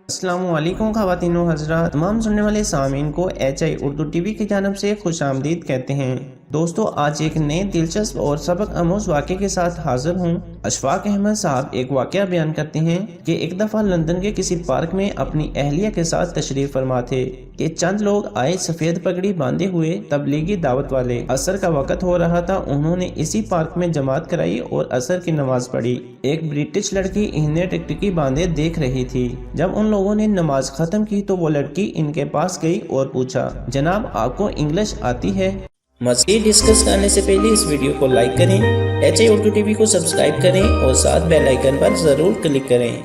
अस्सलामु अलैकुम ख़वातीन व हज़रात, तमाम सुनने वाले सामीन को HI उर्दू टीवी की जानब से खुशामदीद कहते हैं। दोस्तों, आज एक नए दिलचस्प और सबक आमोज़ वाक़े के साथ हाजिर हूँ। अशफाक अहमद साहब एक वाक़या बयान करते हैं कि एक दफ़ा लंदन के किसी पार्क में अपनी अहलिया के साथ तशरीफ फरमा थे कि चंद लोग आए सफ़ेद पगड़ी बांधे हुए तबलीगी दावत वाले। असर का वक़्त हो रहा था। उन्होंने इसी पार्क में जमात कराई और असर की नमाज पढ़ी। एक ब्रिटिश लड़की इन्हें टिकटिकी बांधे देख रही थी। जब उन लोगों ने नमाज खत्म की तो वो लड़की इनके पास गई और पूछा, जनाब आपको इंग्लिश आती है? मज़ीद डिस्कस करने से पहले इस वीडियो को लाइक करें, HI उर्दू टीवी को सब्सक्राइब करें और साथ बेल आइकन पर ज़रूर क्लिक करें।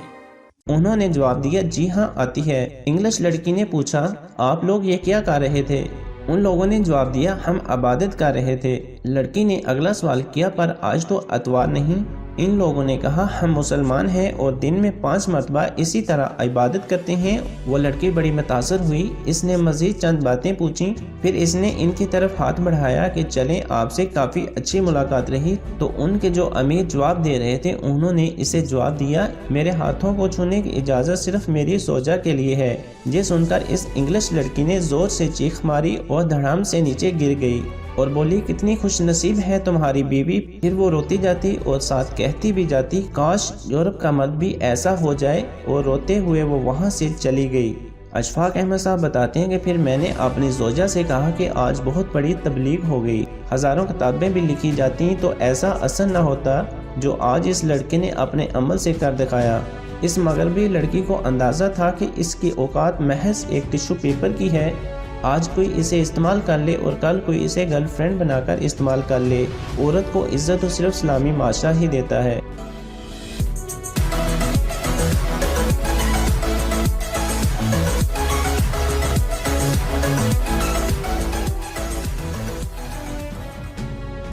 उन्होंने जवाब दिया, जी हाँ आती है। इंग्लिश लड़की ने पूछा, आप लोग ये क्या कर रहे थे? उन लोगों ने जवाब दिया, हम इबादत कर रहे थे। लड़की ने अगला सवाल किया, पर आज तो अतवार नहीं? इन लोगों ने कहा, हम मुसलमान हैं और दिन में 5 मरतबा इसी तरह इबादत करते हैं। वो लड़की बड़ी मुतासर हुई। इसने मजीद चंद बातें पूछी। फिर इसने इनकी तरफ हाथ बढ़ाया कि चलें, आपसे काफ़ी अच्छी मुलाकात रही। तो उनके जो अमीर जवाब दे रहे थे उन्होंने इसे जवाब दिया, मेरे हाथों को छूने की इजाज़त सिर्फ मेरी सोजा के लिए है। ये सुनकर इस इंग्लिश लड़की ने ज़ोर से चीख मारी और धड़ाम से नीचे गिर गई और बोली, कितनी खुश नसीब है तुम्हारी बीवी। फिर वो रोती जाती और साथ कहती भी जाती, काश यूरोप का मर्द भी ऐसा हो जाए, और रोते हुए वो वहाँ से चली गई। अशफाक अहमद साहब बताते हैं कि फिर मैंने अपनी जोजा से कहा कि आज बहुत बड़ी तबलीग हो गई, हज़ारों किताबें भी लिखी जाती तो ऐसा असर न होता जो आज इस लड़के ने अपने अमल से कर दिखाया। इस मगरबी लड़की को अंदाज़ा था कि इसकी औकात महज एक टिश्यू पेपर की है। आज कोई इसे इस्तेमाल कर ले और कल कोई इसे गर्लफ्रेंड बनाकर इस्तेमाल कर ले। औरत को इज्जत तो सिर्फ इस्लामी माशरा ही देता है।